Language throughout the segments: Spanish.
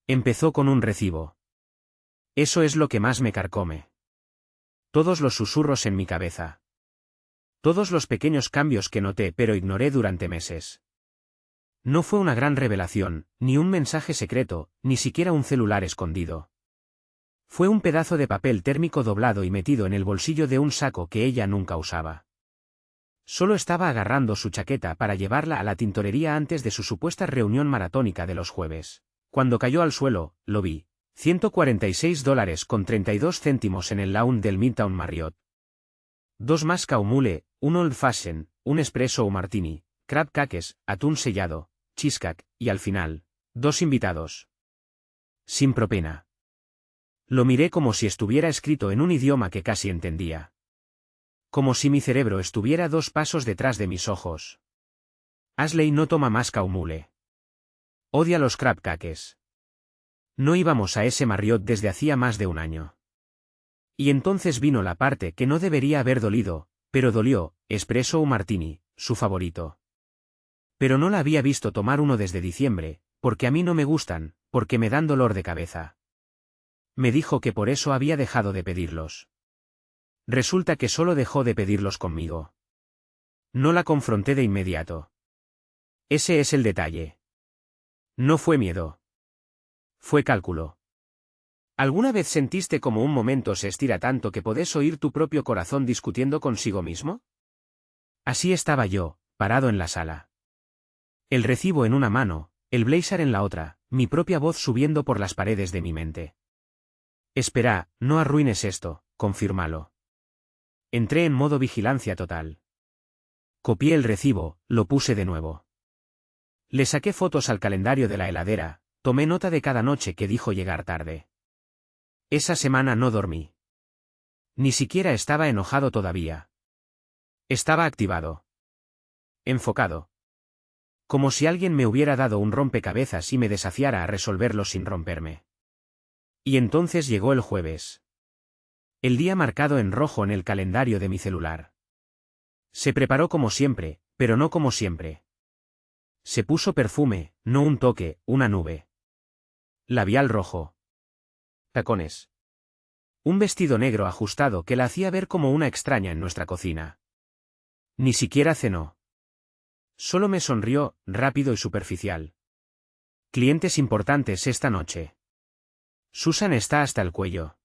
Empezó con un recibo. Eso es lo que más me carcome. Todos los susurros en mi cabeza. Todos los pequeños cambios que noté pero ignoré durante meses. No fue una gran revelación, ni un mensaje secreto, ni siquiera un celular escondido. Fue un pedazo de papel térmico doblado y metido en el bolsillo de un saco que ella nunca usaba. Solo estaba agarrando su chaqueta para llevarla a la tintorería antes de su supuesta reunión maratónica de los jueves. Cuando cayó al suelo, lo vi. $146.32 en el lounge del Midtown Marriott. 2 Moscow Mule, un Old Fashioned, un espresso o martini, crab cakes, atún sellado, cheesecake, y al final, 2 invitados. Sin propina. Lo miré como si estuviera escrito en un idioma que casi entendía. Como si mi cerebro estuviera 2 pasos detrás de mis ojos. Ashley no toma Moscow Mule. Odia los crab cakes. No íbamos a ese Marriott desde hacía más de un año. Y entonces vino la parte que no debería haber dolido, pero dolió, espresso o martini, su favorito. Pero no la había visto tomar uno desde diciembre, porque a mí no me gustan, porque me dan dolor de cabeza. Me dijo que por eso había dejado de pedirlos. Resulta que solo dejó de pedirlos conmigo. No la confronté de inmediato. Ese es el detalle. No fue miedo. Fue cálculo. ¿Alguna vez sentiste como un momento se estira tanto que podés oír tu propio corazón discutiendo consigo mismo? Así estaba yo, parado en la sala. El recibo en una mano, el blazer en la otra, mi propia voz subiendo por las paredes de mi mente. Espera, no arruines esto, confírmalo. Entré en modo vigilancia total. Copié el recibo, lo puse de nuevo. Le saqué fotos al calendario de la heladera, tomé nota de cada noche que dijo llegar tarde. Esa semana no dormí. Ni siquiera estaba enojado todavía. Estaba activado. Enfocado. Como si alguien me hubiera dado un rompecabezas y me desafiara a resolverlo sin romperme. Y entonces llegó el jueves. El día marcado en rojo en el calendario de mi celular. Se preparó como siempre, pero no como siempre. Se puso perfume, no un toque, una nube. Labial rojo. Tacones. Un vestido negro ajustado que la hacía ver como una extraña en nuestra cocina. Ni siquiera cenó. Solo me sonrió, rápido y superficial. Clientes importantes esta noche. Susan está hasta el cuello.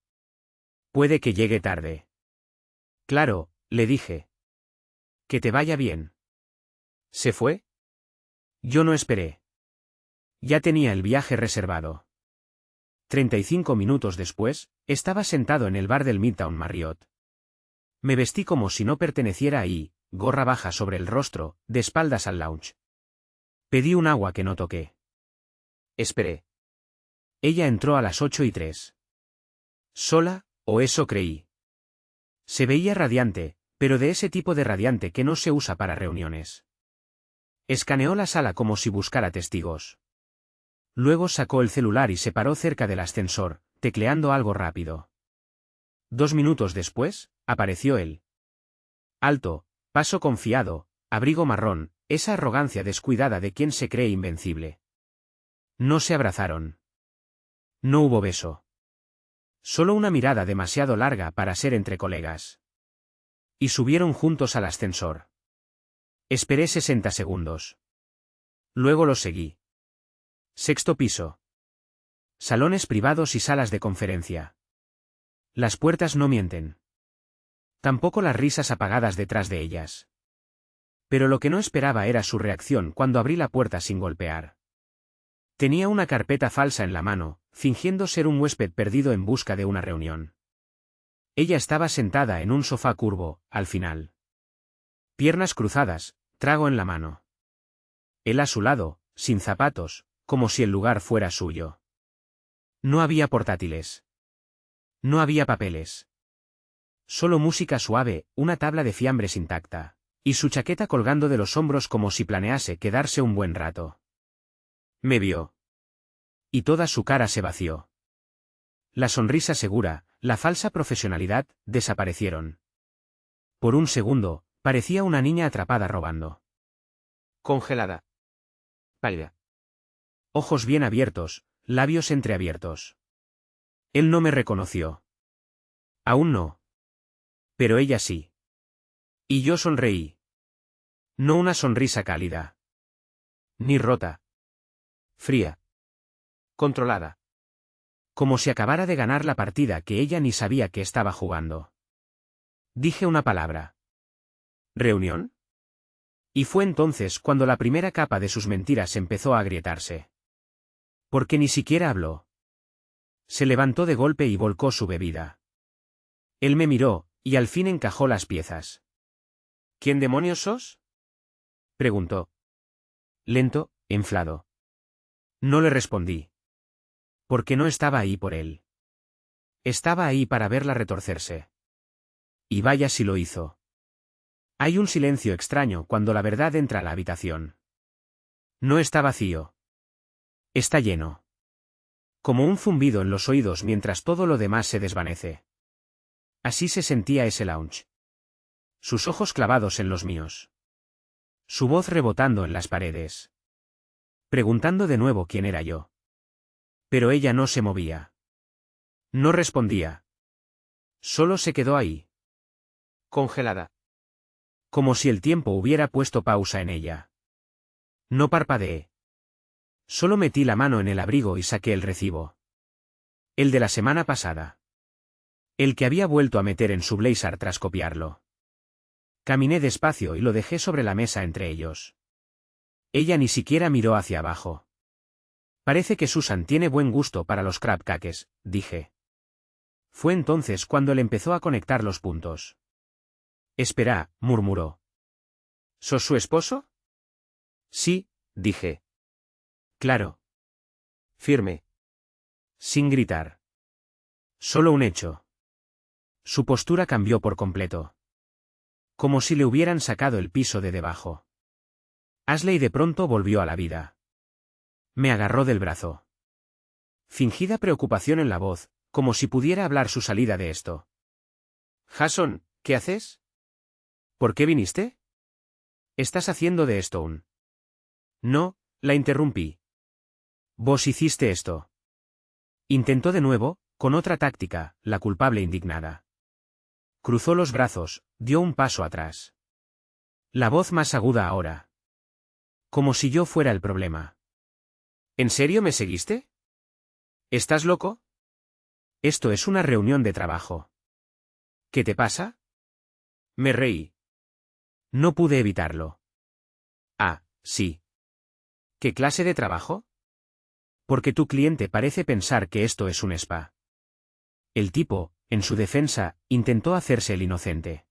Puede que llegue tarde. Claro, le dije. Que te vaya bien. ¿Se fue? Yo no esperé. Ya tenía el viaje reservado. 35 minutos después, estaba sentado en el bar del Midtown Marriott. Me vestí como si no perteneciera ahí, gorra baja sobre el rostro, de espaldas al lounge. Pedí un agua que no toqué. Esperé. Ella entró a las 8:03. ¿Sola, o eso creí? Se veía radiante, pero de ese tipo de radiante que no se usa para reuniones. Escaneó la sala como si buscara testigos. Luego sacó el celular y se paró cerca del ascensor, tecleando algo rápido. 2 minutos después, apareció él. Alto, paso confiado, abrigo marrón, esa arrogancia descuidada de quien se cree invencible. No se abrazaron. No hubo beso. Solo una mirada demasiado larga para ser entre colegas. Y subieron juntos al ascensor. Esperé 60 segundos. Luego los seguí. 6º piso. Salones privados y salas de conferencia. Las puertas no mienten. Tampoco las risas apagadas detrás de ellas. Pero lo que no esperaba era su reacción cuando abrí la puerta sin golpear. Tenía una carpeta falsa en la mano, fingiendo ser un huésped perdido en busca de una reunión. Ella estaba sentada en un sofá curvo, al final. Piernas cruzadas, trago en la mano. Él a su lado, sin zapatos, como si el lugar fuera suyo. No había portátiles. No había papeles. Solo música suave, una tabla de fiambres intacta, y su chaqueta colgando de los hombros como si planease quedarse un buen rato. Me vio. Y toda su cara se vació. La sonrisa segura, la falsa profesionalidad, desaparecieron. Por un segundo, parecía una niña atrapada robando. Congelada. Pálida. Ojos bien abiertos, labios entreabiertos. Él no me reconoció. Aún no. Pero ella sí. Y yo sonreí. No una sonrisa cálida. Ni rota. Fría. Controlada. Como si acabara de ganar la partida que ella ni sabía que estaba jugando. Dije una palabra. ¿Reunión? Y fue entonces cuando la primera capa de sus mentiras empezó a agrietarse. Porque ni siquiera habló. Se levantó de golpe y volcó su bebida. Él me miró, y al fin encajó las piezas. ¿Quién demonios sos? Preguntó. Lento, enflado. No le respondí. Porque no estaba ahí por él. Estaba ahí para verla retorcerse. Y vaya si lo hizo. Hay un silencio extraño cuando la verdad entra a la habitación. No está vacío. Está lleno. Como un zumbido en los oídos mientras todo lo demás se desvanece. Así se sentía ese lounge. Sus ojos clavados en los míos. Su voz rebotando en las paredes. Preguntando de nuevo quién era yo. Pero ella no se movía. No respondía. Solo se quedó ahí. Congelada. Como si el tiempo hubiera puesto pausa en ella. No parpadeé. Solo metí la mano en el abrigo y saqué el recibo. El de la semana pasada. El que había vuelto a meter en su blazer tras copiarlo. Caminé despacio y lo dejé sobre la mesa entre ellos. Ella ni siquiera miró hacia abajo. Parece que Susan tiene buen gusto para los crab cakes, dije. Fue entonces cuando él empezó a conectar los puntos. Espera, murmuró. ¿Sos su esposo? Sí, dije. Claro. Firme. Sin gritar. Solo un hecho. Su postura cambió por completo. Como si le hubieran sacado el piso de debajo. Ashley de pronto volvió a la vida. Me agarró del brazo. Fingida preocupación en la voz, como si pudiera hablar su salida de esto. Jason, ¿qué haces? ¿Por qué viniste? ¿Estás haciendo de esto un...? No, la interrumpí. Vos hiciste esto. Intentó de nuevo, con otra táctica, la culpable indignada. Cruzó los brazos, dio un paso atrás. La voz más aguda ahora. Como si yo fuera el problema. ¿En serio me seguiste? ¿Estás loco? Esto es una reunión de trabajo. ¿Qué te pasa? Me reí. No pude evitarlo. Ah, sí. ¿Qué clase de trabajo? Porque tu cliente parece pensar que esto es un spa. El tipo, en su defensa, intentó hacerse el inocente.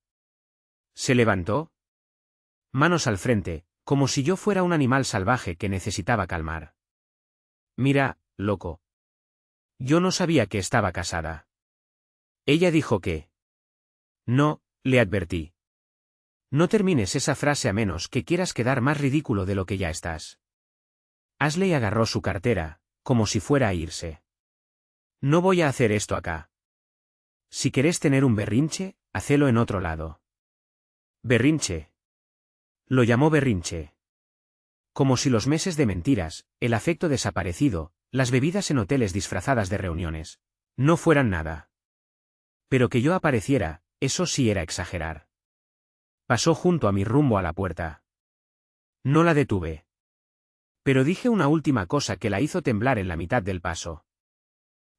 Se levantó. Manos al frente, como si yo fuera un animal salvaje que necesitaba calmar. Mira, loco. Yo no sabía que estaba casada. Ella dijo que... No, le advertí. No termines esa frase a menos que quieras quedar más ridículo de lo que ya estás. Ashley agarró su cartera, como si fuera a irse. No voy a hacer esto acá. Si querés tener un berrinche, hacelo en otro lado. Berrinche. Lo llamó berrinche. Como si los meses de mentiras, el afecto desaparecido, las bebidas en hoteles disfrazadas de reuniones, no fueran nada. Pero que yo apareciera, eso sí era exagerar. Pasó junto a mi rumbo a la puerta. No la detuve. Pero dije una última cosa que la hizo temblar en la mitad del paso.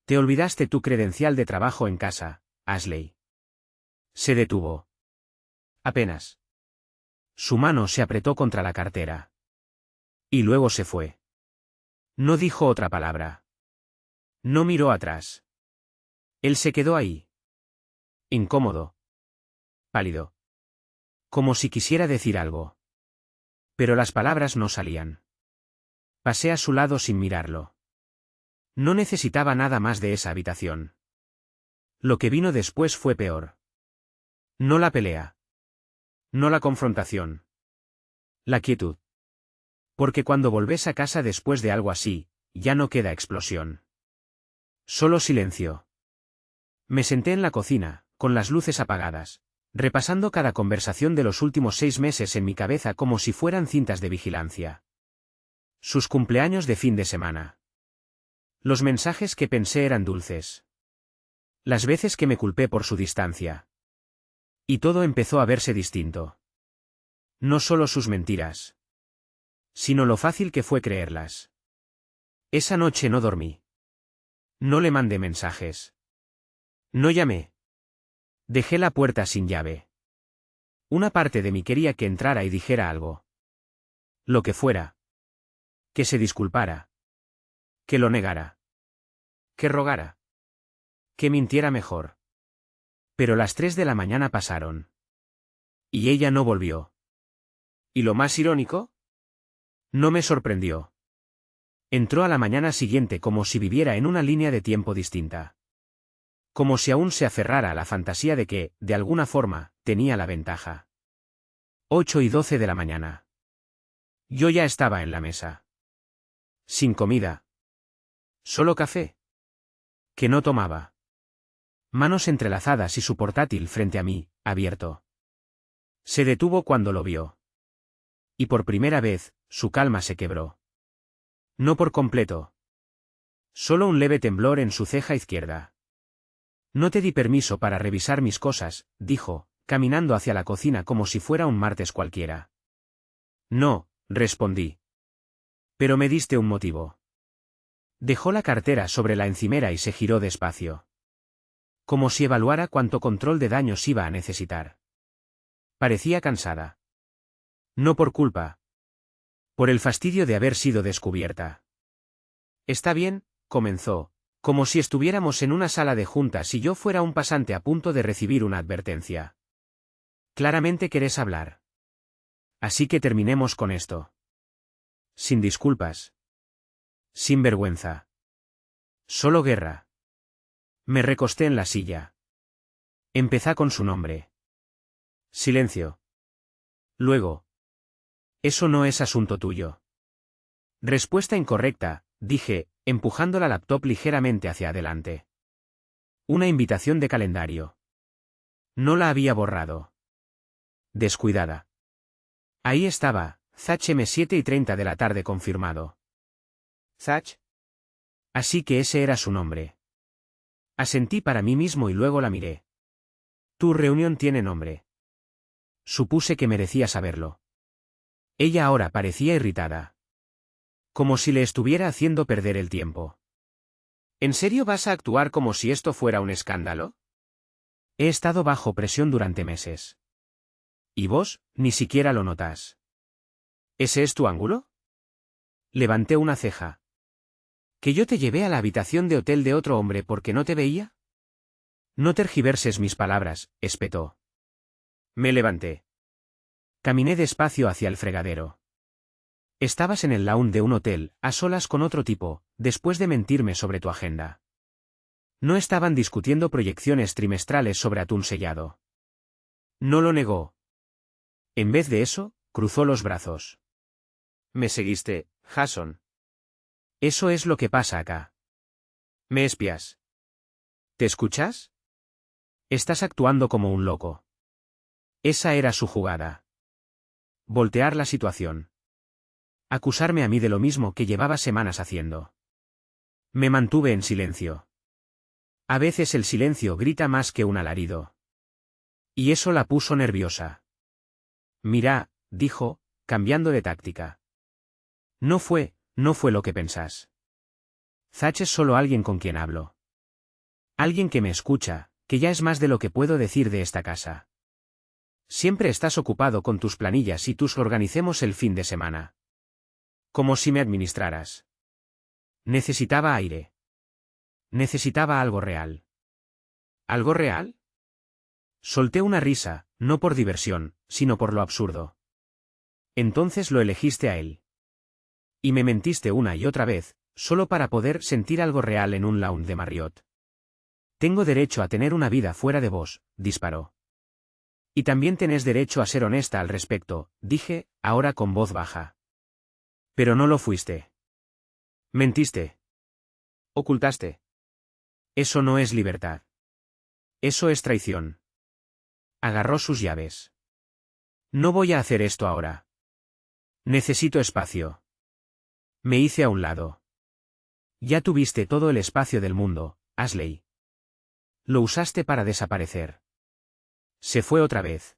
Te olvidaste tu credencial de trabajo en casa, Ashley. Se detuvo. Apenas. Su mano se apretó contra la cartera. Y luego se fue. No dijo otra palabra. No miró atrás. Él se quedó ahí. Incómodo. Pálido. Como si quisiera decir algo. Pero las palabras no salían. Pasé a su lado sin mirarlo. No necesitaba nada más de esa habitación. Lo que vino después fue peor. No la pelea. No la confrontación. La quietud. Porque cuando volvés a casa después de algo así, ya no queda explosión. Solo silencio. Me senté en la cocina, con las luces apagadas, repasando cada conversación de los últimos 6 meses en mi cabeza como si fueran cintas de vigilancia. Sus cumpleaños de fin de semana. Los mensajes que pensé eran dulces. Las veces que me culpé por su distancia. Y todo empezó a verse distinto. No solo sus mentiras, sino lo fácil que fue creerlas. Esa noche no dormí. No le mandé mensajes. No llamé. Dejé la puerta sin llave. Una parte de mí quería que entrara y dijera algo. Lo que fuera. Que se disculpara. Que lo negara. Que rogara. Que mintiera mejor. Pero las 3 de la mañana pasaron. Y ella no volvió. ¿Y lo más irónico? No me sorprendió. Entró a la mañana siguiente como si viviera en una línea de tiempo distinta. Como si aún se aferrara a la fantasía de que, de alguna forma, tenía la ventaja. 8:12 de la mañana. Yo ya estaba en la mesa. Sin comida. Solo café. Que no tomaba. Manos entrelazadas y su portátil frente a mí, abierto. Se detuvo cuando lo vio. Y por primera vez, su calma se quebró. No por completo. Solo un leve temblor en su ceja izquierda. No te di permiso para revisar mis cosas, dijo, caminando hacia la cocina como si fuera un martes cualquiera. No, respondí. Pero me diste un motivo. Dejó la cartera sobre la encimera y se giró despacio. Como si evaluara cuánto control de daños iba a necesitar. Parecía cansada. No por culpa. Por el fastidio de haber sido descubierta. Está bien, comenzó, como si estuviéramos en una sala de juntas y yo fuera un pasante a punto de recibir una advertencia. Claramente querés hablar. Así que terminemos con esto. Sin disculpas. Sin vergüenza. Solo guerra. Me recosté en la silla. Empezá con su nombre. Silencio. Luego. Eso no es asunto tuyo. Respuesta incorrecta, dije, empujando la laptop ligeramente hacia adelante. Una invitación de calendario. No la había borrado. Descuidada. Ahí estaba, Zach M 7:30 de la tarde confirmado. Zach. Así que ese era su nombre. Asentí para mí mismo y luego la miré. Tu reunión tiene nombre. Supuse que merecía saberlo. Ella ahora parecía irritada. Como si le estuviera haciendo perder el tiempo. ¿En serio vas a actuar como si esto fuera un escándalo? He estado bajo presión durante meses. ¿Y vos, ni siquiera lo notas? ¿Ese es tu ángulo? Levanté una ceja. ¿Que yo te llevé a la habitación de hotel de otro hombre porque no te veía? No tergiverses mis palabras, espetó. Me levanté. Caminé despacio hacia el fregadero. Estabas en el lounge de un hotel, a solas con otro tipo, después de mentirme sobre tu agenda. No estaban discutiendo proyecciones trimestrales sobre atún sellado. No lo negó. En vez de eso, cruzó los brazos. Me seguiste, Jason. Eso es lo que pasa acá. Me espías. ¿Te escuchas? Estás actuando como un loco. Esa era su jugada. Voltear la situación. Acusarme a mí de lo mismo que llevaba semanas haciendo. Me mantuve en silencio. A veces el silencio grita más que un alarido. Y eso la puso nerviosa. Mira, dijo, cambiando de táctica. No fue lo que pensás. Zach es solo alguien con quien hablo. Alguien que me escucha, que ya es más de lo que puedo decir de esta casa. Siempre estás ocupado con tus planillas y tus organicemos el fin de semana. Como si me administraras. Necesitaba aire. Necesitaba algo real. ¿Algo real? Solté una risa, no por diversión, sino por lo absurdo. Entonces lo elegiste a él. Y me mentiste una y otra vez, solo para poder sentir algo real en un lounge de Marriott. Tengo derecho a tener una vida fuera de vos, disparó. Y también tenés derecho a ser honesta al respecto, dije, ahora con voz baja. Pero no lo fuiste. Mentiste. Ocultaste. Eso no es libertad. Eso es traición. Agarró sus llaves. No voy a hacer esto ahora. Necesito espacio. Me hice a un lado. Ya tuviste todo el espacio del mundo, Ashley. Lo usaste para desaparecer. Se fue otra vez.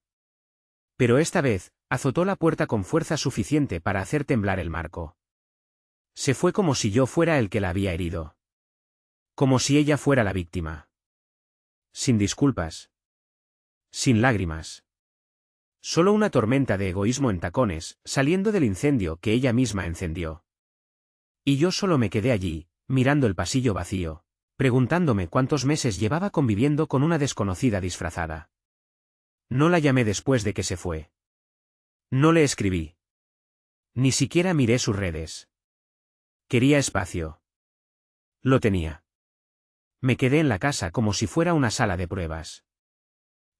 Pero esta vez, azotó la puerta con fuerza suficiente para hacer temblar el marco. Se fue como si yo fuera el que la había herido. Como si ella fuera la víctima. Sin disculpas. Sin lágrimas. Solo una tormenta de egoísmo en tacones, saliendo del incendio que ella misma encendió. Y yo solo me quedé allí, mirando el pasillo vacío, preguntándome cuántos meses llevaba conviviendo con una desconocida disfrazada. No la llamé después de que se fue. No le escribí. Ni siquiera miré sus redes. Quería espacio. Lo tenía. Me quedé en la casa como si fuera una sala de pruebas.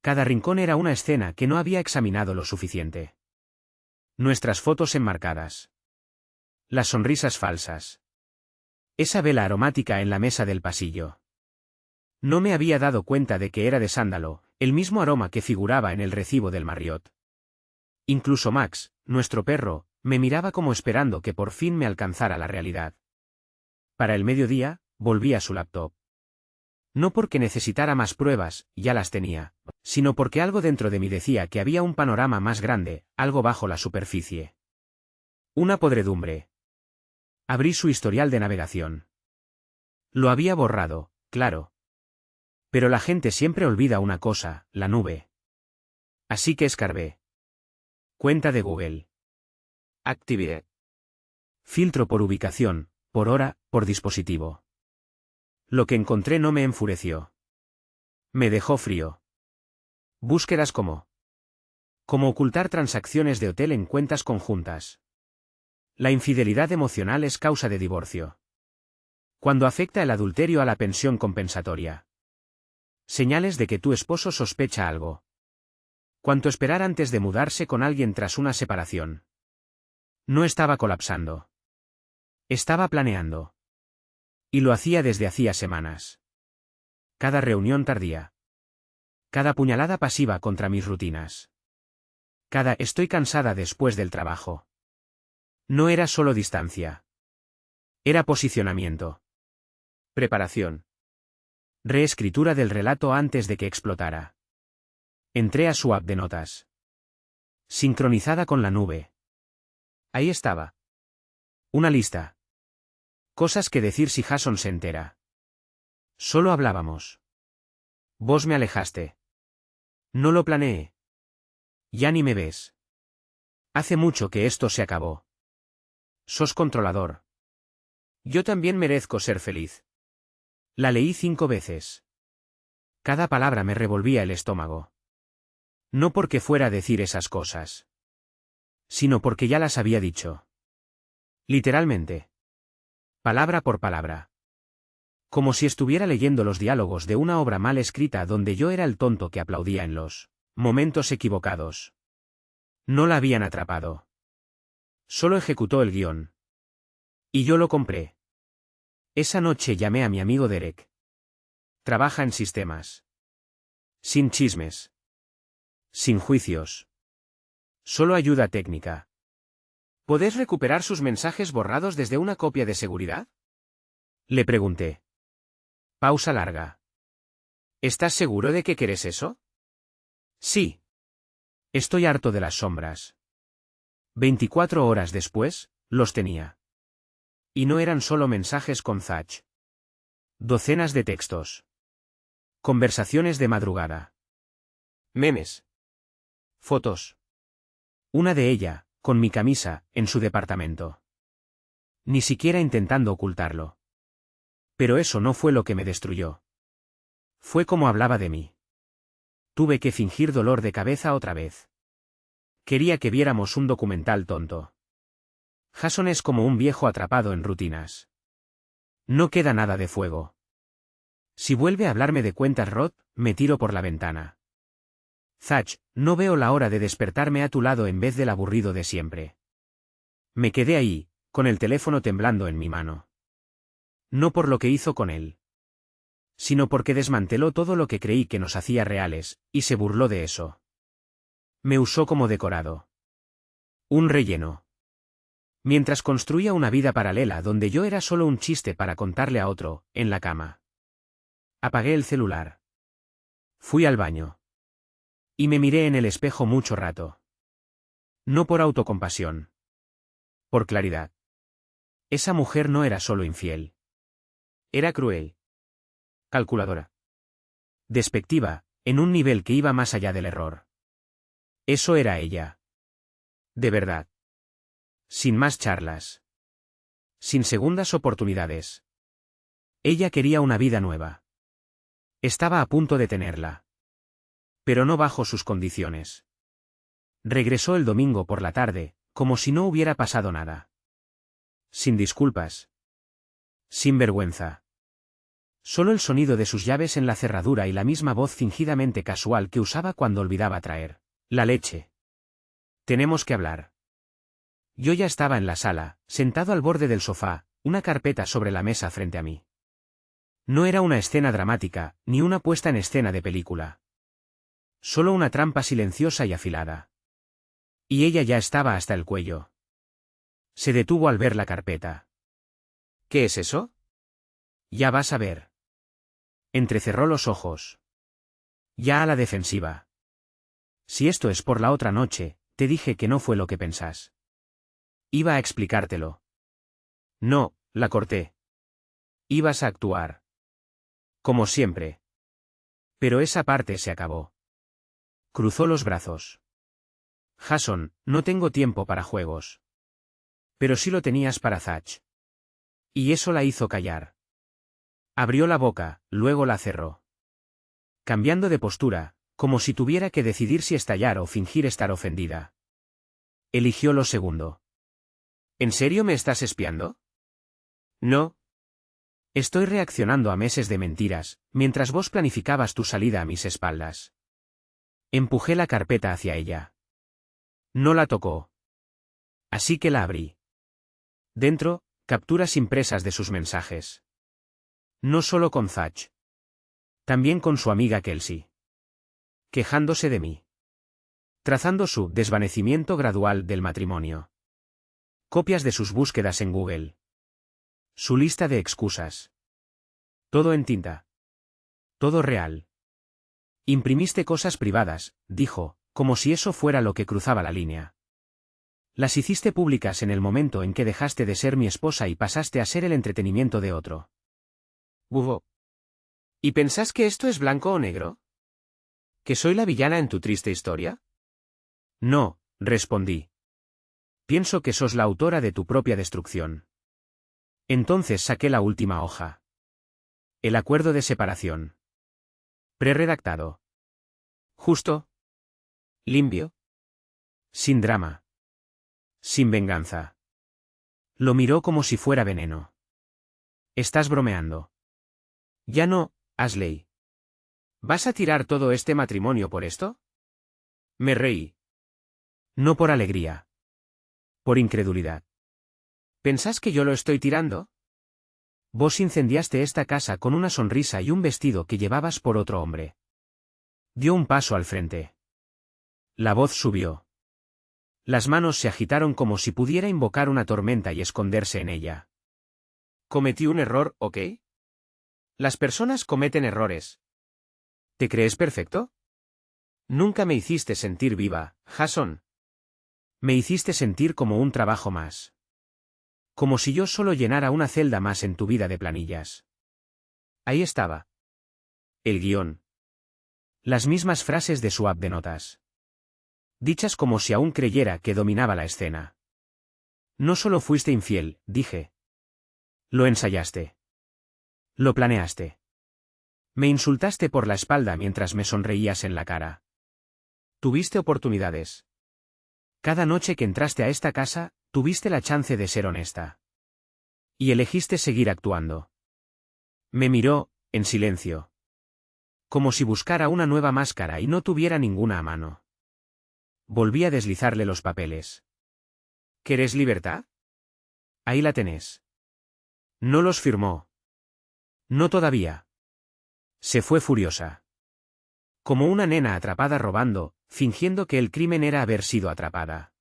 Cada rincón era una escena que no había examinado lo suficiente. Nuestras fotos enmarcadas. Las sonrisas falsas. Esa vela aromática en la mesa del pasillo. No me había dado cuenta de que era de sándalo, el mismo aroma que figuraba en el recibo del Marriott. Incluso Max, nuestro perro, me miraba como esperando que por fin me alcanzara la realidad. Para el mediodía, volví a su laptop. No porque necesitara más pruebas, ya las tenía, sino porque algo dentro de mí decía que había un panorama más grande, algo bajo la superficie. Una podredumbre. Abrí su historial de navegación. Lo había borrado, claro. Pero la gente siempre olvida una cosa, la nube. Así que escarbé. Cuenta de Google. Activé. Filtro por ubicación, por hora, por dispositivo. Lo que encontré no me enfureció. Me dejó frío. Búsquedas como ocultar transacciones de hotel en cuentas conjuntas. La infidelidad emocional es causa de divorcio. Cuando afecta el adulterio a la pensión compensatoria. Señales de que tu esposo sospecha algo. Cuánto esperar antes de mudarse con alguien tras una separación. No estaba colapsando. Estaba planeando. Y lo hacía desde hacía semanas. Cada reunión tardía. Cada puñalada pasiva contra mis rutinas. Cada estoy cansada después del trabajo. No era solo distancia. Era posicionamiento. Preparación. Reescritura del relato antes de que explotara. Entré a su app de notas. Sincronizada con la nube. Ahí estaba. Una lista. Cosas que decir si Jason se entera. Solo hablábamos. Vos me alejaste. No lo planeé. Ya ni me ves. Hace mucho que esto se acabó. Sos controlador. Yo también merezco ser feliz. La leí 5 veces. Cada palabra me revolvía el estómago. No porque fuera a decir esas cosas. Sino porque ya las había dicho. Literalmente. Palabra por palabra. Como si estuviera leyendo los diálogos de una obra mal escrita donde yo era el tonto que aplaudía en los momentos equivocados. No la habían atrapado. Solo ejecutó el guión. Y yo lo compré. Esa noche llamé a mi amigo Derek. Trabaja en sistemas. Sin chismes. Sin juicios. Solo ayuda técnica. ¿Podés recuperar sus mensajes borrados desde una copia de seguridad? Le pregunté. Pausa larga. ¿Estás seguro de que querés eso? Sí. Estoy harto de las sombras. 24 horas después, los tenía. Y no eran solo mensajes con Zach. Docenas de textos. Conversaciones de madrugada. Memes. Fotos. Una de ella, con mi camisa, en su departamento. Ni siquiera intentando ocultarlo. Pero eso no fue lo que me destruyó. Fue como hablaba de mí. Tuve que fingir dolor de cabeza otra vez. Quería que viéramos un documental tonto. Jason es como un viejo atrapado en rutinas. No queda nada de fuego. Si vuelve a hablarme de cuentas Rod, me tiro por la ventana. Zach, no veo la hora de despertarme a tu lado en vez del aburrido de siempre. Me quedé ahí, con el teléfono temblando en mi mano. No por lo que hizo con él. Sino porque desmanteló todo lo que creí que nos hacía reales, y se burló de eso. Me usó como decorado. Un relleno. Mientras construía una vida paralela donde yo era solo un chiste para contarle a otro, en la cama. Apagué el celular. Fui al baño. Y me miré en el espejo mucho rato. No por autocompasión. Por claridad. Esa mujer no era solo infiel. Era cruel. Calculadora. Despectiva, en un nivel que iba más allá del error. Eso era ella. De verdad. Sin más charlas. Sin segundas oportunidades. Ella quería una vida nueva. Estaba a punto de tenerla. Pero no bajo sus condiciones. Regresó el domingo por la tarde, como si no hubiera pasado nada. Sin disculpas. Sin vergüenza. Solo el sonido de sus llaves en la cerradura y la misma voz fingidamente casual que usaba cuando olvidaba traer la leche. Tenemos que hablar. Yo ya estaba en la sala, sentado al borde del sofá, una carpeta sobre la mesa frente a mí. No era una escena dramática, ni una puesta en escena de película. Solo una trampa silenciosa y afilada. Y ella ya estaba hasta el cuello. Se detuvo al ver la carpeta. ¿Qué es eso? Ya vas a ver. Entrecerró los ojos. Ya a la defensiva. Si esto es por la otra noche, te dije que no fue lo que pensás. Iba a explicártelo. No, la corté. Ibas a actuar. Como siempre. Pero esa parte se acabó. Cruzó los brazos. Jason, no tengo tiempo para juegos. Pero sí lo tenías para Zach. Y eso la hizo callar. Abrió la boca, luego la cerró. Cambiando de postura, como si tuviera que decidir si estallar o fingir estar ofendida. Eligió lo segundo. ¿En serio me estás espiando? No. Estoy reaccionando a meses de mentiras, mientras vos planificabas tu salida a mis espaldas. Empujé la carpeta hacia ella. No la tocó. Así que la abrí. Dentro, capturas impresas de sus mensajes. No solo con Zach. También con su amiga Kelsey. Quejándose de mí. Trazando su desvanecimiento gradual del matrimonio. Copias de sus búsquedas en Google. Su lista de excusas. Todo en tinta. Todo real. Imprimiste cosas privadas, dijo, como si eso fuera lo que cruzaba la línea. Las hiciste públicas en el momento en que dejaste de ser mi esposa y pasaste a ser el entretenimiento de otro. Hugo. ¿Y pensás que esto es blanco o negro? ¿Que soy la villana en tu triste historia? No, respondí. Pienso que sos la autora de tu propia destrucción. Entonces saqué la última hoja. El acuerdo de separación. Preredactado. Justo. Limpio. Sin drama. Sin venganza. Lo miró como si fuera veneno. Estás bromeando. Ya no, Ashley. ¿Vas a tirar todo este matrimonio por esto? Me reí. No por alegría. Por incredulidad. ¿Pensás que yo lo estoy tirando? Vos incendiaste esta casa con una sonrisa y un vestido que llevabas por otro hombre. Dio un paso al frente. La voz subió. Las manos se agitaron como si pudiera invocar una tormenta y esconderse en ella. Cometí un error, ¿ok? Las personas cometen errores. ¿Te crees perfecto? Nunca me hiciste sentir viva, Jason. Me hiciste sentir como un trabajo más. Como si yo solo llenara una celda más en tu vida de planillas. Ahí estaba. El guión. Las mismas frases de su app de notas. Dichas como si aún creyera que dominaba la escena. No solo fuiste infiel, dije. Lo ensayaste. Lo planeaste. Me insultaste por la espalda mientras me sonreías en la cara. Tuviste oportunidades. Cada noche que entraste a esta casa, tuviste la chance de ser honesta. Y elegiste seguir actuando. Me miró, en silencio. Como si buscara una nueva máscara y no tuviera ninguna a mano. Volví a deslizarle los papeles. ¿Querés libertad? Ahí la tenés. No los firmó. No todavía. Se fue furiosa. Como una nena atrapada robando, fingiendo que el crimen era haber sido atrapada.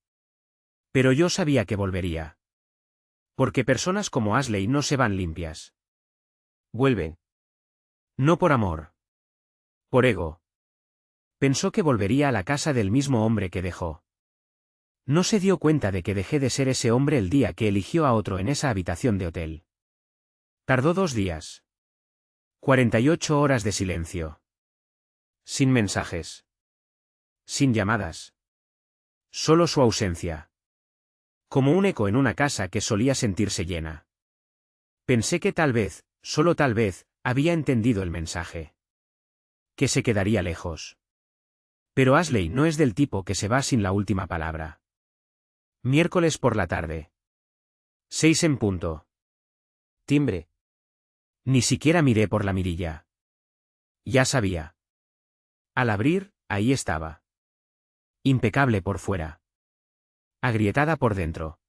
Pero yo sabía que volvería. Porque personas como Ashley no se van limpias. Vuelve. No por amor. Por ego. Pensó que volvería a la casa del mismo hombre que dejó. No se dio cuenta de que dejé de ser ese hombre el día que eligió a otro en esa habitación de hotel. Tardó 2 días. 48 horas de silencio. Sin mensajes. Sin llamadas. Solo su ausencia. Como un eco en una casa que solía sentirse llena. Pensé que tal vez, solo tal vez, había entendido el mensaje. Que se quedaría lejos. Pero Ashley no es del tipo que se va sin la última palabra. Miércoles por la tarde. 6 en punto. Timbre. Ni siquiera miré por la mirilla. Ya sabía. Al abrir, ahí estaba. Impecable por fuera. Agrietada por dentro.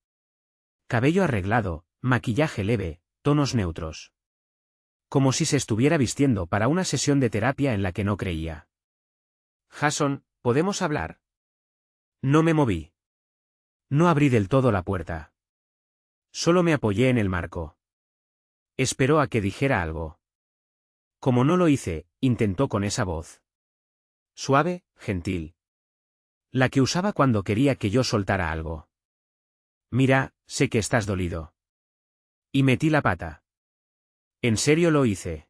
Cabello arreglado, maquillaje leve, tonos neutros. Como si se estuviera vistiendo para una sesión de terapia en la que no creía. Jason, ¿podemos hablar? No me moví. No abrí del todo la puerta. Solo me apoyé en el marco. Esperó a que dijera algo. Como no lo hice, intentó con esa voz. Suave, gentil. La que usaba cuando quería que yo soltara algo. Mira, sé que estás dolido. Y metí la pata. En serio lo hice.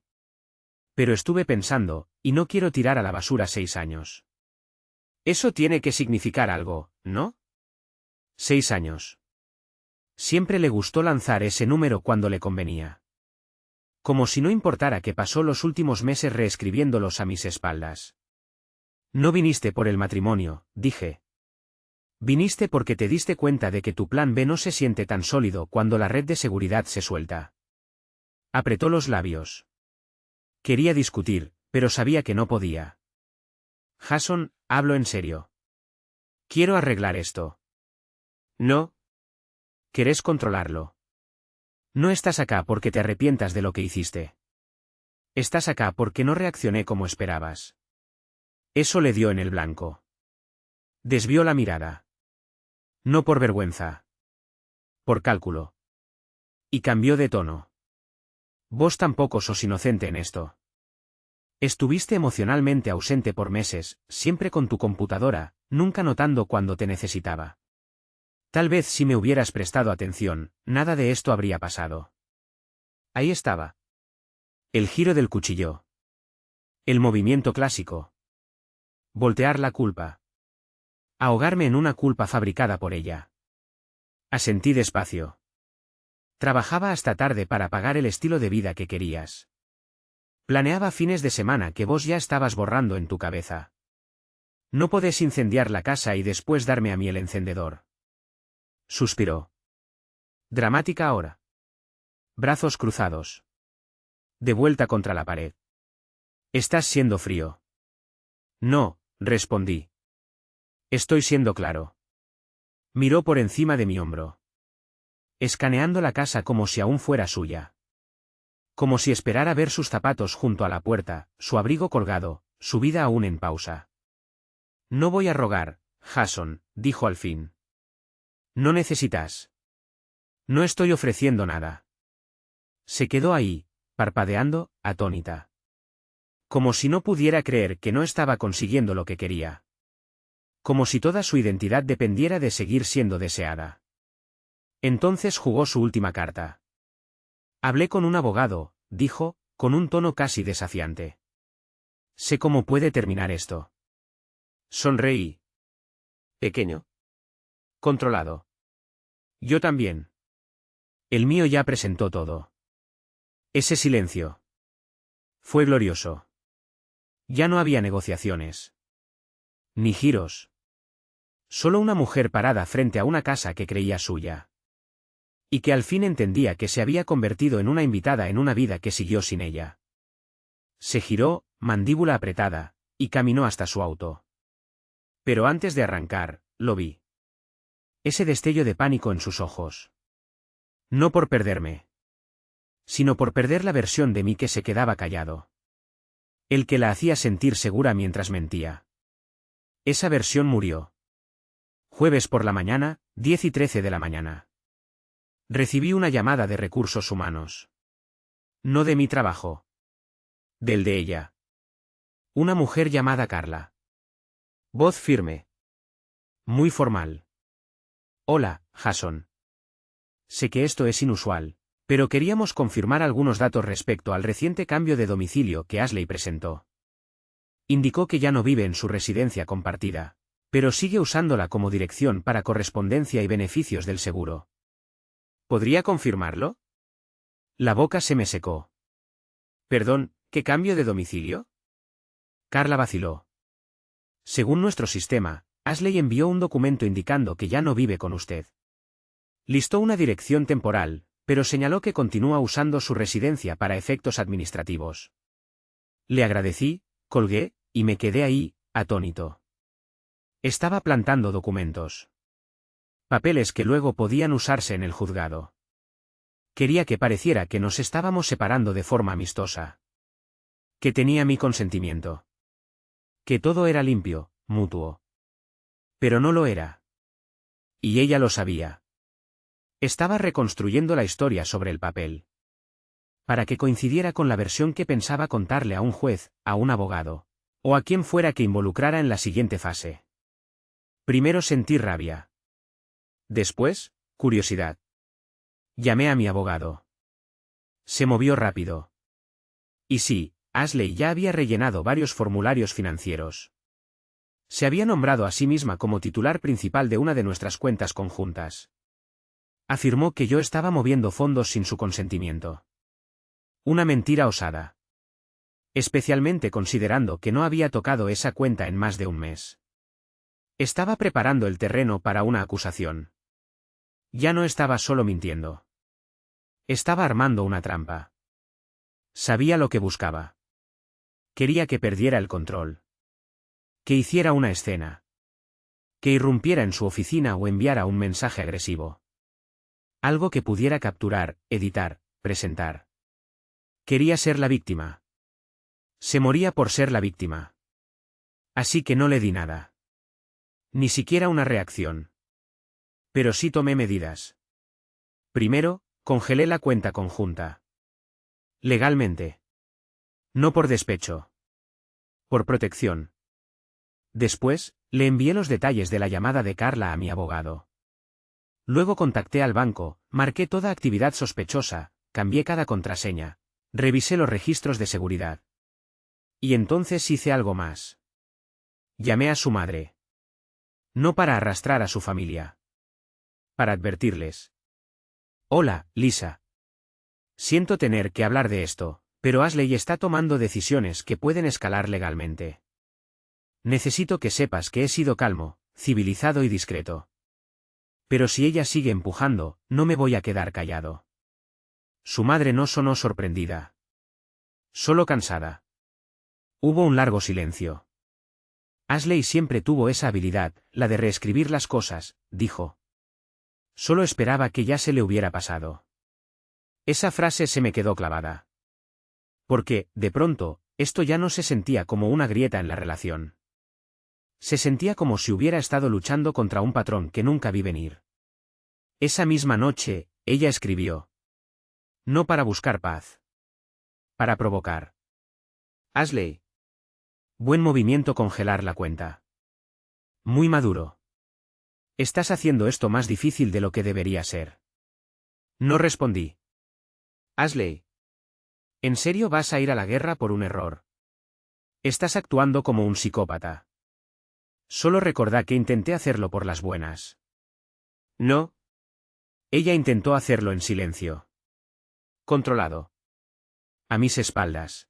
Pero estuve pensando, y no quiero tirar a la basura 6 años. Eso tiene que significar algo, ¿no? 6 años. Siempre le gustó lanzar ese número cuando le convenía. Como si no importara que pasó los últimos meses reescribiéndolos a mis espaldas. No viniste por el matrimonio, dije. Viniste porque te diste cuenta de que tu plan B no se siente tan sólido cuando la red de seguridad se suelta. Apretó los labios. Quería discutir, pero sabía que no podía. Jason, hablo en serio. Quiero arreglar esto. No. ¿Querés controlarlo? No estás acá porque te arrepientas de lo que hiciste. Estás acá porque no reaccioné como esperabas. Eso le dio en el blanco. Desvió la mirada. No por vergüenza. Por cálculo. Y cambió de tono. Vos tampoco sos inocente en esto. Estuviste emocionalmente ausente por meses, siempre con tu computadora, nunca notando cuando te necesitaba. Tal vez si me hubieras prestado atención, nada de esto habría pasado. Ahí estaba. El giro del cuchillo. El movimiento clásico. Voltear la culpa. Ahogarme en una culpa fabricada por ella. Asentí despacio. Trabajaba hasta tarde para pagar el estilo de vida que querías. Planeaba fines de semana que vos ya estabas borrando en tu cabeza. No podés incendiar la casa y después darme a mí el encendedor. Suspiró. Dramática ahora. Brazos cruzados. De vuelta contra la pared. Estás siendo frío. No, respondí. Estoy siendo claro. Miró por encima de mi hombro. Escaneando la casa como si aún fuera suya. Como si esperara ver sus zapatos junto a la puerta, su abrigo colgado, su vida aún en pausa. No voy a rogar, Jason, dijo al fin. No necesitas. No estoy ofreciendo nada. Se quedó ahí, parpadeando, atónita. Como si no pudiera creer que no estaba consiguiendo lo que quería. Como si toda su identidad dependiera de seguir siendo deseada. Entonces jugó su última carta. Hablé con un abogado, dijo, con un tono casi desafiante. Sé cómo puede terminar esto. Sonreí. Pequeño. Controlado. Yo también. El mío ya presentó todo. Ese silencio. Fue glorioso. Ya no había negociaciones. Ni giros. Solo una mujer parada frente a una casa que creía suya. Y que al fin entendía que se había convertido en una invitada en una vida que siguió sin ella. Se giró, mandíbula apretada, y caminó hasta su auto. Pero antes de arrancar, lo vi. Ese destello de pánico en sus ojos. No por perderme. Sino por perder la versión de mí que se quedaba callado. El que la hacía sentir segura mientras mentía. Esa versión murió. Jueves por la mañana, 10:13 de la mañana. Recibí una llamada de recursos humanos. No de mi trabajo. Del de ella. Una mujer llamada Carla. Voz firme. Muy formal. Hola, Jason. Sé que esto es inusual, pero queríamos confirmar algunos datos respecto al reciente cambio de domicilio que Ashley presentó. Indicó que ya no vive en su residencia compartida, pero sigue usándola como dirección para correspondencia y beneficios del seguro. ¿Podría confirmarlo? La boca se me secó. Perdón, ¿qué cambio de domicilio? Carla vaciló. Según nuestro sistema, Ashley envió un documento indicando que ya no vive con usted. Listó una dirección temporal, pero señaló que continúa usando su residencia para efectos administrativos. Le agradecí, colgué, y me quedé ahí, atónito. Estaba plantando documentos. Papeles que luego podían usarse en el juzgado. Quería que pareciera que nos estábamos separando de forma amistosa. Que tenía mi consentimiento. Que todo era limpio, mutuo. Pero no lo era. Y ella lo sabía. Estaba reconstruyendo la historia sobre el papel. Para que coincidiera con la versión que pensaba contarle a un juez, a un abogado, o a quien fuera que involucrara en la siguiente fase. Primero sentí rabia. Después, curiosidad. Llamé a mi abogado. Se movió rápido. Y sí, Ashley ya había rellenado varios formularios financieros. Se había nombrado a sí misma como titular principal de una de nuestras cuentas conjuntas. Afirmó que yo estaba moviendo fondos sin su consentimiento. Una mentira osada. Especialmente considerando que no había tocado esa cuenta en más de un mes. Estaba preparando el terreno para una acusación. Ya no estaba solo mintiendo. Estaba armando una trampa. Sabía lo que buscaba. Quería que perdiera el control. Que hiciera una escena. Que irrumpiera en su oficina o enviara un mensaje agresivo. Algo que pudiera capturar, editar, presentar. Quería ser la víctima. Se moría por ser la víctima. Así que no le di nada. Ni siquiera una reacción. Pero sí tomé medidas. Primero, congelé la cuenta conjunta. Legalmente. No por despecho. Por protección. Después, le envié los detalles de la llamada de Carla a mi abogado. Luego contacté al banco, marqué toda actividad sospechosa, cambié cada contraseña, revisé los registros de seguridad. Y entonces hice algo más. Llamé a su madre. No para arrastrar a su familia. Para advertirles. Hola, Lisa. Siento tener que hablar de esto, pero Ashley está tomando decisiones que pueden escalar legalmente. Necesito que sepas que he sido calmo, civilizado y discreto. Pero si ella sigue empujando, no me voy a quedar callado. Su madre no sonó sorprendida. Solo cansada. Hubo un largo silencio. Ashley siempre tuvo esa habilidad, la de reescribir las cosas, dijo. Solo esperaba que ya se le hubiera pasado. Esa frase se me quedó clavada. Porque, de pronto, esto ya no se sentía como una grieta en la relación. Se sentía como si hubiera estado luchando contra un patrón que nunca vi venir. Esa misma noche, ella escribió. No para buscar paz. Para provocar. Ashley. Buen movimiento congelar la cuenta. Muy maduro. Estás haciendo esto más difícil de lo que debería ser. No respondí. Ashley. ¿En serio vas a ir a la guerra por un error? Estás actuando como un psicópata. Solo recordá que intenté hacerlo por las buenas. No. Ella intentó hacerlo en silencio. Controlado. A mis espaldas.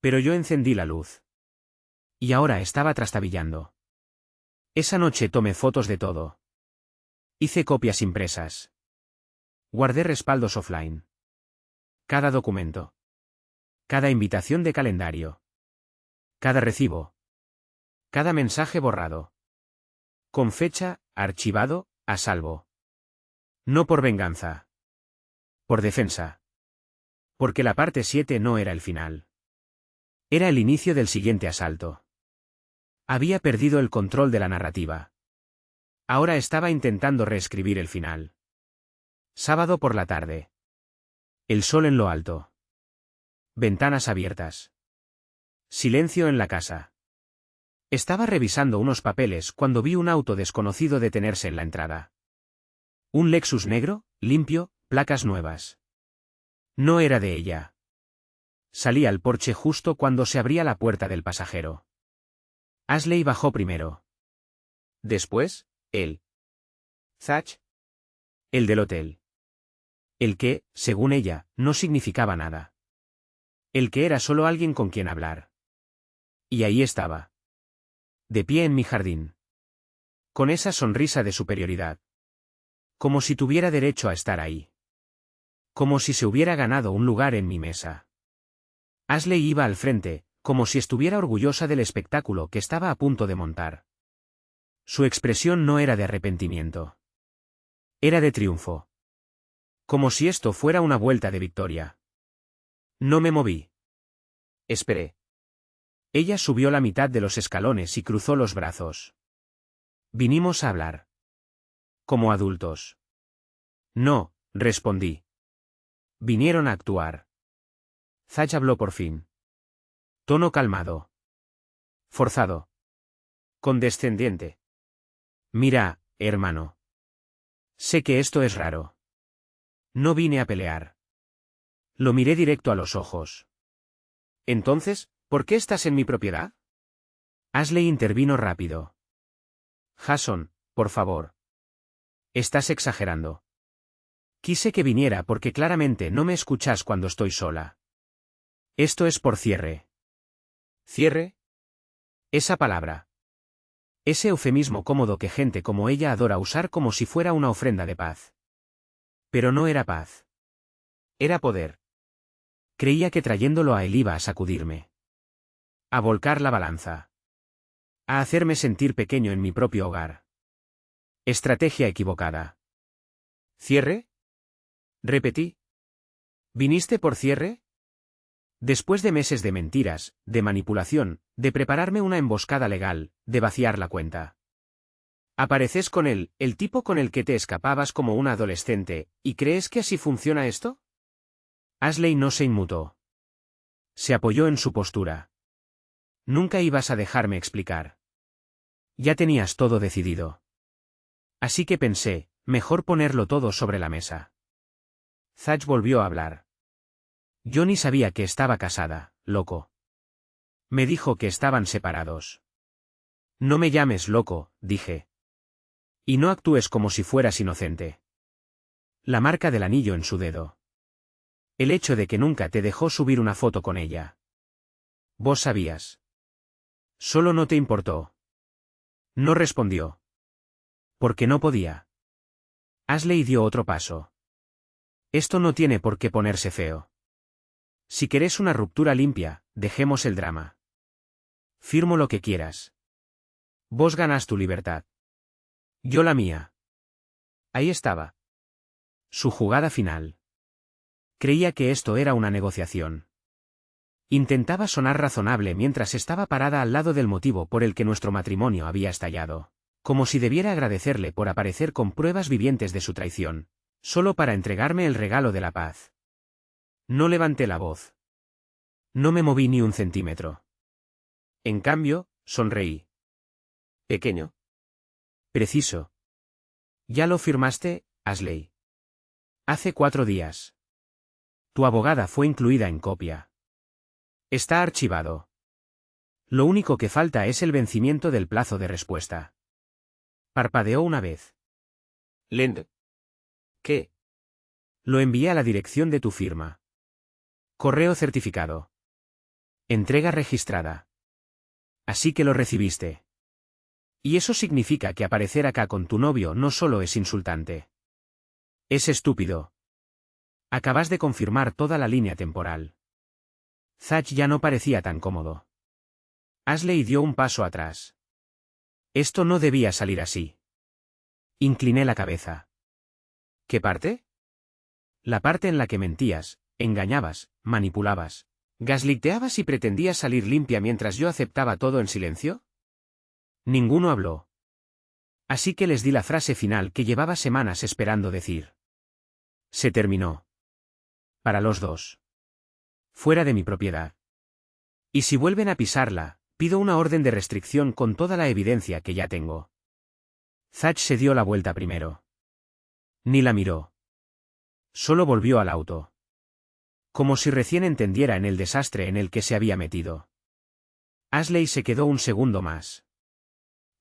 Pero yo encendí la luz. Y ahora estaba trastabillando. Esa noche tomé fotos de todo. Hice copias impresas. Guardé respaldos offline. Cada documento. Cada invitación de calendario. Cada recibo. Cada mensaje borrado. Con fecha, archivado, a salvo. No por venganza. Por defensa. Porque la parte 7 no era el final. Era el inicio del siguiente asalto. Había perdido el control de la narrativa. Ahora estaba intentando reescribir el final. Sábado por la tarde. El sol en lo alto. Ventanas abiertas. Silencio en la casa. Estaba revisando unos papeles cuando vi un auto desconocido detenerse en la entrada. Un Lexus negro, limpio, placas nuevas. No era de ella. Salí al porche justo cuando se abría la puerta del pasajero. Ashley bajó primero. Después, él. Zach. El del hotel. El que, según ella, no significaba nada. El que era solo alguien con quien hablar. Y ahí estaba. De pie en mi jardín. Con esa sonrisa de superioridad. Como si tuviera derecho a estar ahí. Como si se hubiera ganado un lugar en mi mesa. Ashley iba al frente, como si estuviera orgullosa del espectáculo que estaba a punto de montar. Su expresión no era de arrepentimiento. Era de triunfo. Como si esto fuera una vuelta de victoria. No me moví. Esperé. Ella subió la mitad de los escalones y cruzó los brazos. Vinimos a hablar. Como adultos. No, respondí. Vinieron a actuar. Zach habló por fin. Tono calmado. Forzado. Condescendiente. Mira, hermano. Sé que esto es raro. No vine a pelear. Lo miré directo a los ojos. Entonces, ¿por qué estás en mi propiedad? Ashley intervino rápido. Jason, por favor. Estás exagerando. Quise que viniera porque claramente no me escuchas cuando estoy sola. Esto es por cierre. ¿Cierre? Esa palabra. Ese eufemismo cómodo que gente como ella adora usar como si fuera una ofrenda de paz. Pero no era paz. Era poder. Creía que trayéndolo a él iba a sacudirme. A volcar la balanza. A hacerme sentir pequeño en mi propio hogar. Estrategia equivocada. ¿Cierre? Repetí. ¿Viniste por cierre? Después de meses de mentiras, de manipulación, de prepararme una emboscada legal, de vaciar la cuenta. ¿Apareces con él, el tipo con el que te escapabas como una adolescente, y crees que así funciona esto? Ashley no se inmutó. Se apoyó en su postura. Nunca ibas a dejarme explicar. Ya tenías todo decidido. Así que pensé, mejor ponerlo todo sobre la mesa. Zach volvió a hablar. Yo ni sabía que estaba casada, loco. Me dijo que estaban separados. No me llames loco, dije. Y no actúes como si fueras inocente. La marca del anillo en su dedo. El hecho de que nunca te dejó subir una foto con ella. Vos sabías. Solo no te importó. No respondió. Porque no podía. Ashley dio otro paso. Esto no tiene por qué ponerse feo. Si querés una ruptura limpia, dejemos el drama. Firmo lo que quieras. Vos ganás tu libertad. Yo la mía. Ahí estaba. Su jugada final. Creía que esto era una negociación. Intentaba sonar razonable mientras estaba parada al lado del motivo por el que nuestro matrimonio había estallado, como si debiera agradecerle por aparecer con pruebas vivientes de su traición, solo para entregarme el regalo de la paz. No levanté la voz. No me moví ni un centímetro. En cambio, sonreí. Pequeño. Preciso. ¿Ya lo firmaste, Ashley? Hace 4 días. Tu abogada fue incluida en copia. Está archivado. Lo único que falta es el vencimiento del plazo de respuesta. Parpadeó una vez. Lend. ¿Qué? Lo envié a la dirección de tu firma. Correo certificado. Entrega registrada. Así que lo recibiste. Y eso significa que aparecer acá con tu novio no solo es insultante. Es estúpido. Acabas de confirmar toda la línea temporal. Zach ya no parecía tan cómodo. Ashley dio un paso atrás. Esto no debía salir así. Incliné la cabeza. ¿Qué parte? La parte en la que mentías, engañabas, manipulabas, gaslighteabas y pretendías salir limpia mientras yo aceptaba todo en silencio. Ninguno habló. Así que les di la frase final que llevaba semanas esperando decir. Se terminó. Para los dos. Fuera de mi propiedad. Y si vuelven a pisarla, pido una orden de restricción con toda la evidencia que ya tengo. Zach se dio la vuelta primero. Ni la miró. Solo volvió al auto. Como si recién entendiera en el desastre en el que se había metido. Ashley se quedó un segundo más.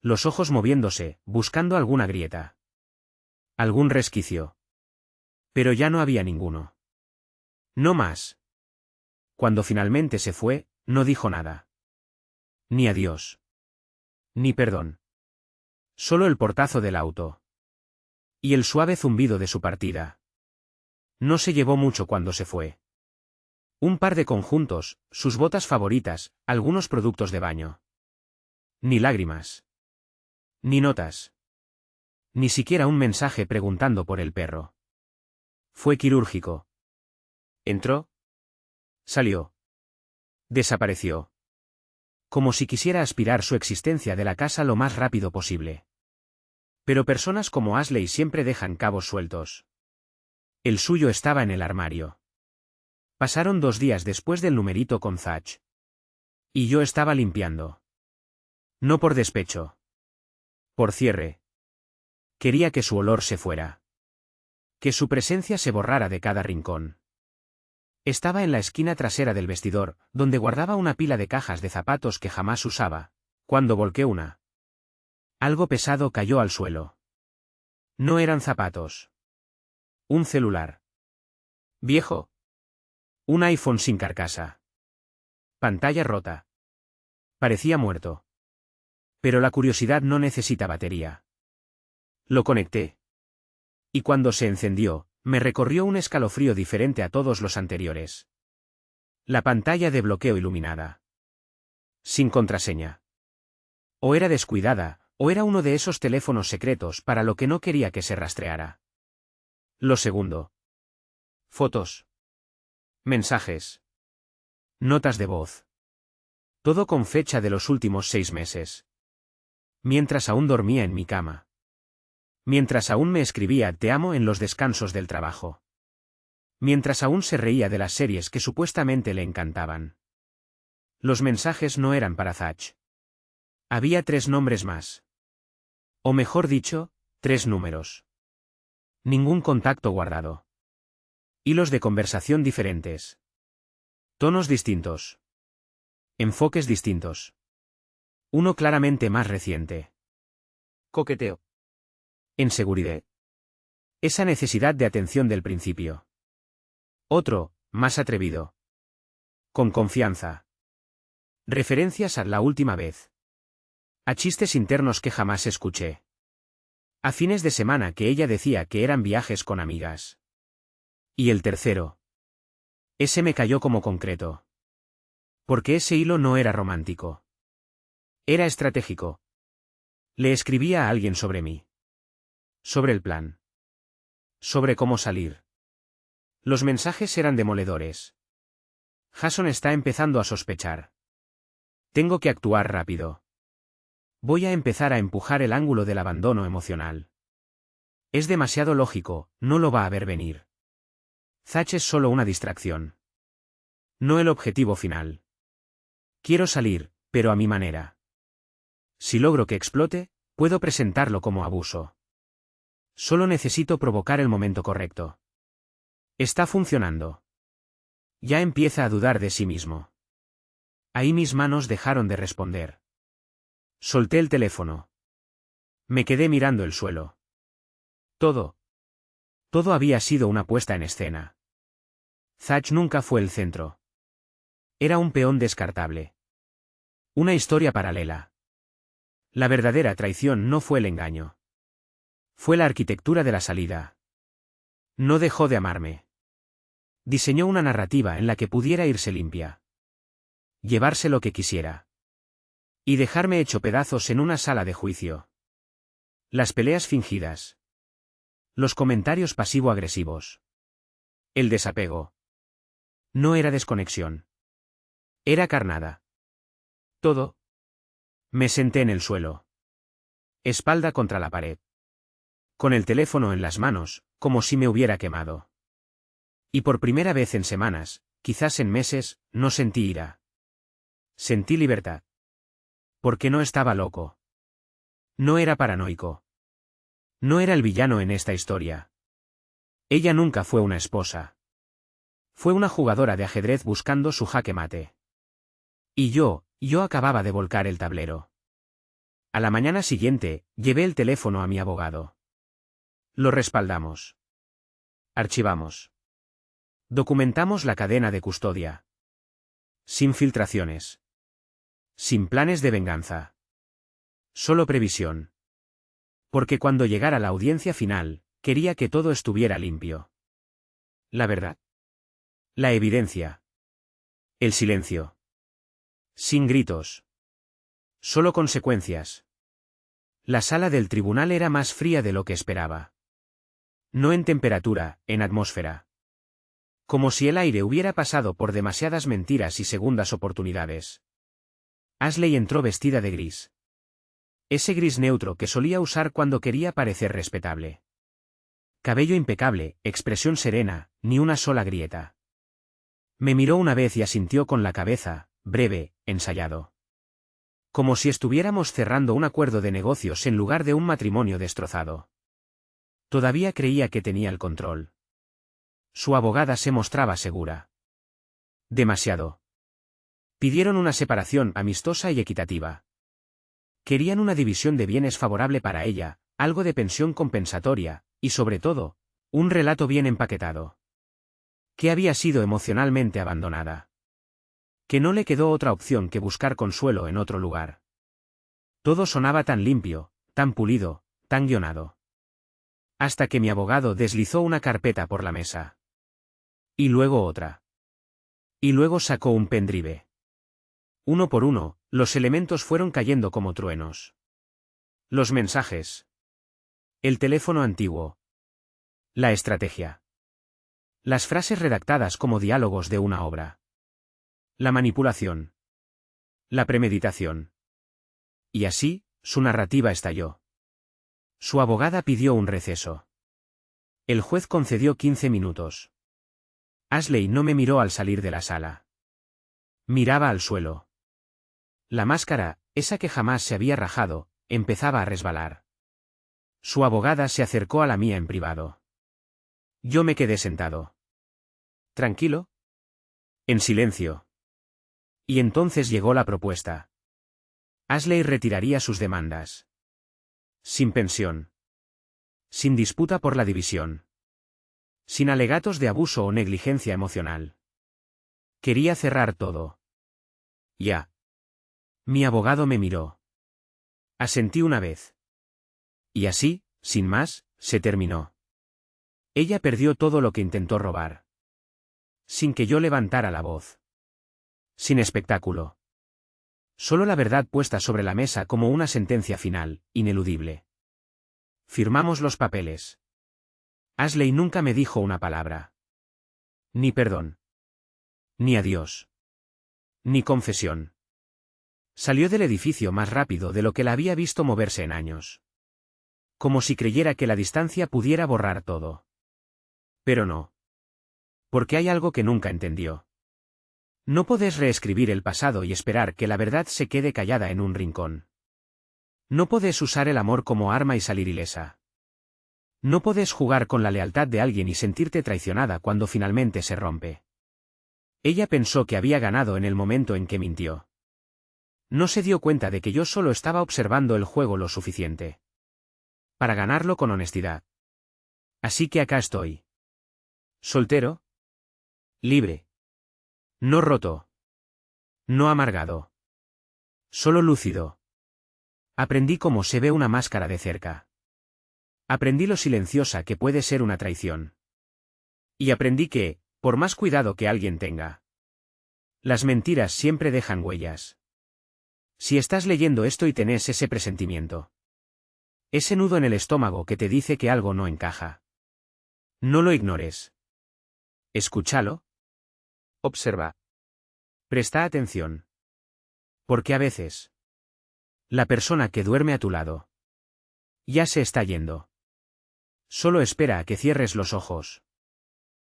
Los ojos moviéndose, buscando alguna grieta. Algún resquicio. Pero ya no había ninguno. No más. Cuando finalmente se fue, no dijo nada. Ni adiós. Ni perdón. Solo el portazo del auto. Y el suave zumbido de su partida. No se llevó mucho cuando se fue. Un par de conjuntos, sus botas favoritas, algunos productos de baño. Ni lágrimas. Ni notas. Ni siquiera un mensaje preguntando por el perro. Fue quirúrgico. Entró. Salió. Desapareció. Como si quisiera aspirar su existencia de la casa lo más rápido posible. Pero personas como Ashley siempre dejan cabos sueltos. El suyo estaba en el armario. Pasaron 2 días después del numerito con Zach. Y yo estaba limpiando. No por despecho. Por cierre. Quería que su olor se fuera. Que su presencia se borrara de cada rincón. Estaba en la esquina trasera del vestidor, donde guardaba una pila de cajas de zapatos que jamás usaba, cuando volqué una. Algo pesado cayó al suelo. No eran zapatos. Un celular. Viejo. Un iPhone sin carcasa. Pantalla rota. Parecía muerto. Pero la curiosidad no necesita batería. Lo conecté. Y cuando se encendió, me recorrió un escalofrío diferente a todos los anteriores. La pantalla de bloqueo iluminada. Sin contraseña. O era descuidada, o era uno de esos teléfonos secretos para lo que no quería que se rastreara. Lo segundo. Fotos. Mensajes. Notas de voz. Todo con fecha de los últimos 6 meses. Mientras aún dormía en mi cama. Mientras aún me escribía "te amo" en los descansos del trabajo. Mientras aún se reía de las series que supuestamente le encantaban. Los mensajes no eran para Zach. Había 3 nombres más. O mejor dicho, 3 números. Ningún contacto guardado. Hilos de conversación diferentes. Tonos distintos. Enfoques distintos. Uno claramente más reciente. Coqueteo. Inseguridad. Esa necesidad de atención del principio. Otro, más atrevido. Con confianza. Referencias a la última vez. A chistes internos que jamás escuché. A fines de semana que ella decía que eran viajes con amigas. Y el tercero. Ese me cayó como concreto. Porque ese hilo no era romántico. Era estratégico. Le escribía a alguien sobre mí. Sobre el plan. Sobre cómo salir. Los mensajes eran demoledores. Jason está empezando a sospechar. Tengo que actuar rápido. Voy a empezar a empujar el ángulo del abandono emocional. Es demasiado lógico, no lo va a ver venir. Zach es solo una distracción. No el objetivo final. Quiero salir, pero a mi manera. Si logro que explote, puedo presentarlo como abuso. Solo necesito provocar el momento correcto. Está funcionando. Ya empieza a dudar de sí mismo. Ahí mis manos dejaron de responder. Solté el teléfono. Me quedé mirando el suelo. Todo había sido una puesta en escena. Zach nunca fue el centro. Era un peón descartable. Una historia paralela. La verdadera traición no fue el engaño. Fue la arquitectura de la salida. No dejó de amarme. Diseñó una narrativa en la que pudiera irse limpia. Llevarse lo que quisiera. Y dejarme hecho pedazos en una sala de juicio. Las peleas fingidas. Los comentarios pasivo-agresivos. El desapego. No era desconexión. Era carnada. Todo. Me senté en el suelo. Espalda contra la pared. Con el teléfono en las manos, como si me hubiera quemado. Y por primera vez en semanas, quizás en meses, no sentí ira. Sentí libertad. Porque no estaba loco. No era paranoico. No era el villano en esta historia. Ella nunca fue una esposa. Fue una jugadora de ajedrez buscando su jaque mate. Y yo acababa de volcar el tablero. A la mañana siguiente, llevé el teléfono a mi abogado. Lo respaldamos. Archivamos. Documentamos la cadena de custodia. Sin filtraciones. Sin planes de venganza. Solo previsión. Porque cuando llegara la audiencia final, quería que todo estuviera limpio. La verdad. La evidencia. El silencio. Sin gritos. Solo consecuencias. La sala del tribunal era más fría de lo que esperaba. No en temperatura, en atmósfera. Como si el aire hubiera pasado por demasiadas mentiras y segundas oportunidades. Ashley entró vestida de gris. Ese gris neutro que solía usar cuando quería parecer respetable. Cabello impecable, expresión serena, ni una sola grieta. Me miró una vez y asintió con la cabeza, breve, ensayado. Como si estuviéramos cerrando un acuerdo de negocios en lugar de un matrimonio destrozado. Todavía creía que tenía el control. Su abogada se mostraba segura. Demasiado. Pidieron una separación amistosa y equitativa. Querían una división de bienes favorable para ella, algo de pensión compensatoria, y sobre todo, un relato bien empaquetado. Que había sido emocionalmente abandonada. Que no le quedó otra opción que buscar consuelo en otro lugar. Todo sonaba tan limpio, tan pulido, tan guionado. Hasta que mi abogado deslizó una carpeta por la mesa. Y luego otra. Y luego sacó un pendrive. Uno por uno, los elementos fueron cayendo como truenos. Los mensajes. El teléfono antiguo. La estrategia. Las frases redactadas como diálogos de una obra. La manipulación. La premeditación. Y así, su narrativa estalló. Su abogada pidió un receso. El juez concedió 15 minutos. Ashley no me miró al salir de la sala. Miraba al suelo. La máscara, esa que jamás se había rajado, empezaba a resbalar. Su abogada se acercó a la mía en privado. Yo me quedé sentado. ¿Tranquilo? En silencio. Y entonces llegó la propuesta. Ashley retiraría sus demandas. Sin pensión. Sin disputa por la división. Sin alegatos de abuso o negligencia emocional. Quería cerrar todo. Ya. Mi abogado me miró. Asentí una vez. Y así, sin más, se terminó. Ella perdió todo lo que intentó robar. Sin que yo levantara la voz. Sin espectáculo. Solo la verdad puesta sobre la mesa como una sentencia final, ineludible. Firmamos los papeles. Ashley nunca me dijo una palabra. Ni perdón. Ni adiós. Ni confesión. Salió del edificio más rápido de lo que la había visto moverse en años. Como si creyera que la distancia pudiera borrar todo. Pero no. Porque hay algo que nunca entendió. No podés reescribir el pasado y esperar que la verdad se quede callada en un rincón. No podés usar el amor como arma y salir ilesa. No podés jugar con la lealtad de alguien y sentirte traicionada cuando finalmente se rompe. Ella pensó que había ganado en el momento en que mintió. No se dio cuenta de que yo solo estaba observando el juego lo suficiente para ganarlo con honestidad. Así que acá estoy. Soltero. Libre. No roto. No amargado. Solo lúcido. Aprendí cómo se ve una máscara de cerca. Aprendí lo silenciosa que puede ser una traición. Y aprendí que, por más cuidado que alguien tenga, las mentiras siempre dejan huellas. Si estás leyendo esto y tenés ese presentimiento, ese nudo en el estómago que te dice que algo no encaja, no lo ignores. Escúchalo. Observa. Presta atención. Porque a veces, la persona que duerme a tu lado ya se está yendo. Solo espera a que cierres los ojos.